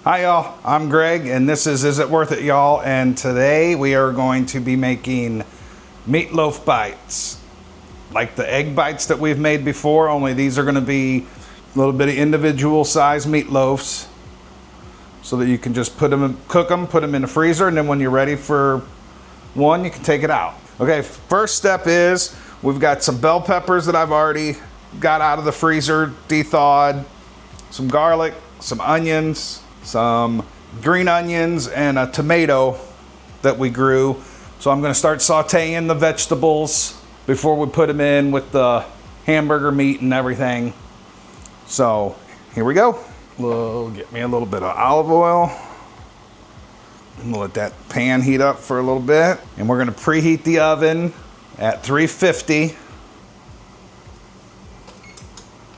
Hi y'all, I'm Greg and this is It Worth It, y'all? And today we are going to be making meatloaf bites. Like the egg bites that we've made before, only these are going to be a little bit of individual size meatloafs so that you can just cook them, put them in the freezer, and then when you're ready for one, you can take it out. Okay, first step is we've got some bell peppers that I've already got out of the freezer, de-thawed, some garlic, some onions, some green onions, and a tomato that we grew. So I'm gonna start sauteing the vegetables before we put them in with the hamburger meat and everything. So here we go. We'll get me a little bit of olive oil. I'm gonna let that pan heat up for a little bit. And we're gonna preheat the oven at 350.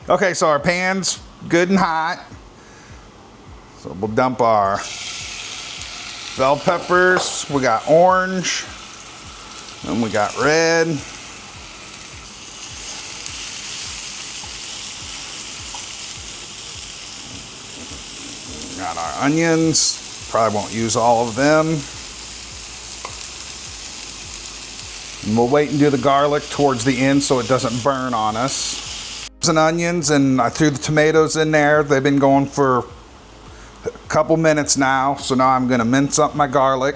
Okay, so our pan's good and hot. So we'll dump our bell peppers. We got orange, and we got red. Got our onions. Probably won't use all of them. And we'll wait and do the garlic towards the end so it doesn't burn on us. And onions, and I threw the tomatoes in there. They've been going for a couple minutes now, so now I'm going to mince up my garlic.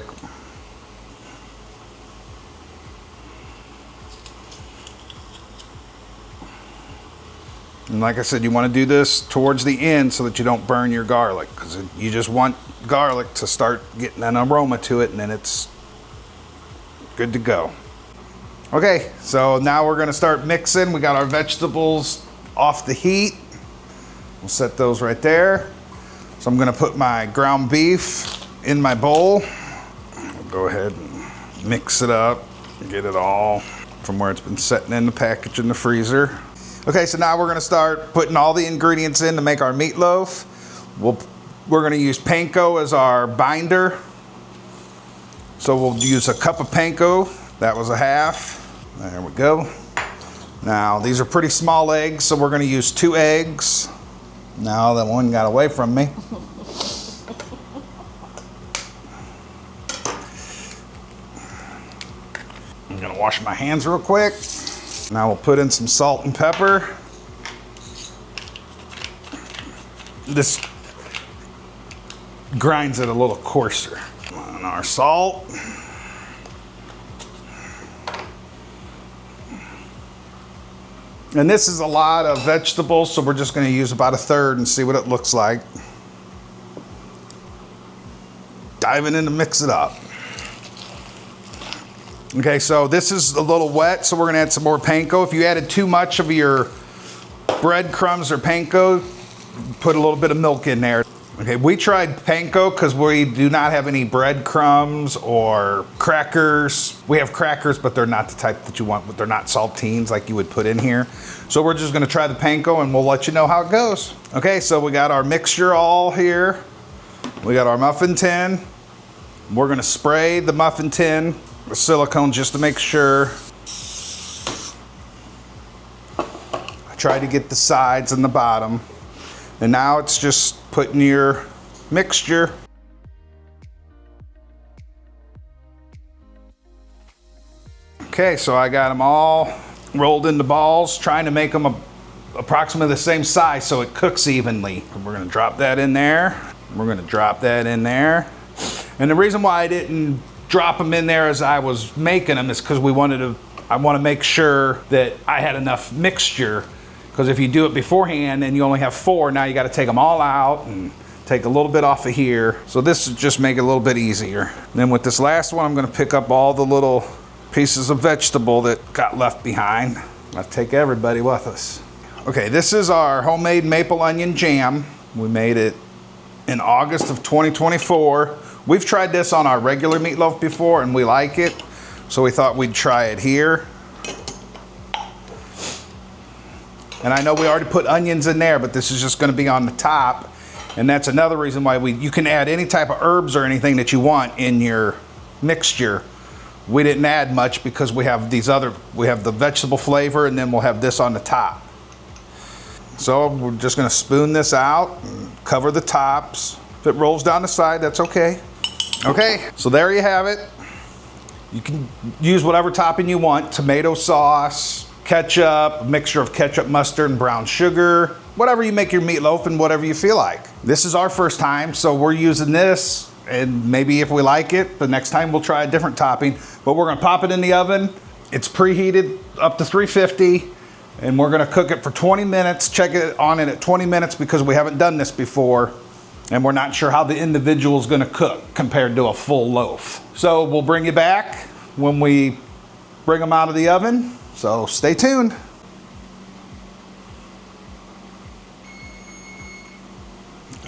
And like I said, you want to do this towards the end so that you don't burn your garlic, because you just want garlic to start getting an aroma to it, and then it's good to go. Okay, so now we're going to start mixing. We got our vegetables off the heat. We'll set those right there. So I'm gonna put my ground beef in my bowl. I'll go ahead and mix it up and get it all from where it's been sitting in the package in the freezer. Okay, so now we're gonna start putting all the ingredients in to make our meatloaf. We're gonna use panko as our binder. So we'll use a cup of panko. That was a half. There we go. Now, these are pretty small eggs, so we're gonna use 2 eggs. Now that one got away from me. I'm gonna wash my hands real quick. Now we'll put in some salt and pepper. This grinds it a little coarser. And our salt. And this is a lot of vegetables, so we're just going to use about 1/3 and see what it looks like. Diving in to mix it up. Okay, so this is a little wet, so we're going to add some more panko. If you added too much of your breadcrumbs or panko, put a little bit of milk in there. Okay, we tried panko because we do not have any breadcrumbs or crackers. We have crackers, but they're not the type that you want. They're not saltines like you would put in here. So we're just gonna try the panko and we'll let you know how it goes. Okay, so we got our mixture all here. We got our muffin tin. We're gonna spray the muffin tin with silicone just to make sure. I tried to get the sides and the bottom. And now it's just putting your mixture. Okay, so I got them all rolled into balls, trying to make them approximately the same size so it cooks evenly. And we're gonna drop that in there. We're gonna drop that in there. And the reason why I didn't drop them in there as I was making them is because I want to make sure that I had enough mixture. Because if you do it beforehand and you only have 4, now you got to take them all out and take a little bit off of here. So this will just make it a little bit easier. And then with this last one, I'm going to pick up all the little pieces of vegetable that got left behind. I'll take everybody with us. Okay, this is our homemade maple onion jam. We made it in August of 2024. We've tried this on our regular meatloaf before and we like it. So we thought we'd try it here. And I know we already put onions in there, but this is just gonna be on the top. And that's another reason why you can add any type of herbs or anything that you want in your mixture. We didn't add much because we have the vegetable flavor, and then we'll have this on the top. So we're just gonna spoon this out, and cover the tops. If it rolls down the side, that's okay. Okay, so there you have it. You can use whatever topping you want. Tomato sauce, ketchup, a mixture of ketchup, mustard, and brown sugar. Whatever you make your meatloaf and whatever you feel like. This is our first time, so we're using this, and maybe if we like it, the next time we'll try a different topping. But we're gonna pop it in the oven. It's preheated up to 350, and we're gonna cook it for 20 minutes. Check it on it at 20 minutes because we haven't done this before, and we're not sure how the individual is gonna cook compared to a full loaf. So we'll bring you back when we bring them out of the oven, so stay tuned.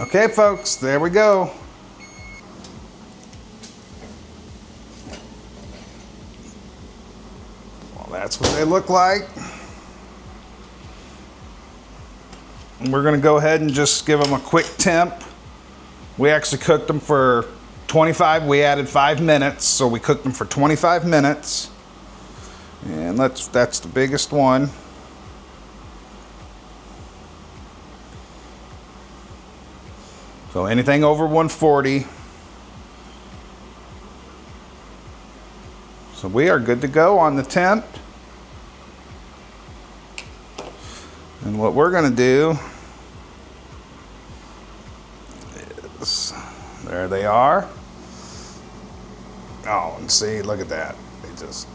Okay, folks, there we go. Well, that's what they look like. And we're gonna go ahead and just give them a quick temp. We actually cooked them for 25, we added 5 minutes, so we cooked them for 25 minutes. And that's the biggest one. So anything over 140. So we are good to go on the temp. And what we're gonna do is, there they are. Oh, and see, look at that. They just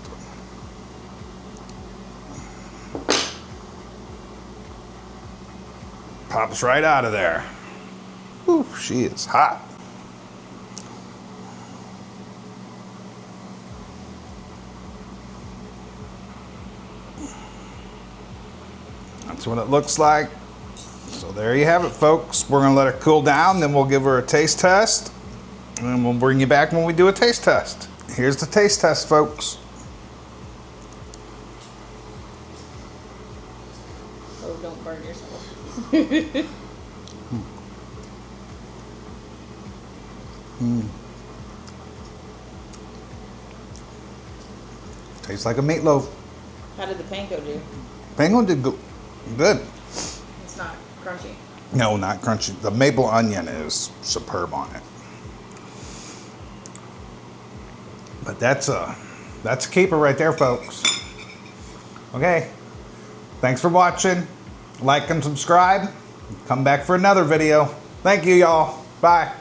pops right out of there. Whew, she is hot. That's what it looks like. So there you have it, folks. We're gonna let her cool down, then we'll give her a taste test, and we'll bring you back when we do a taste test. Here's the taste test, folks. Oh, don't burn yourself. Tastes like a meatloaf. How did the panko do? Panko did good. It's not crunchy. No, not crunchy. The maple onion is superb on it. But that's a keeper right there, folks. Okay. Thanks for watching. Like and subscribe. Come back for another video. Thank you, y'all. Bye.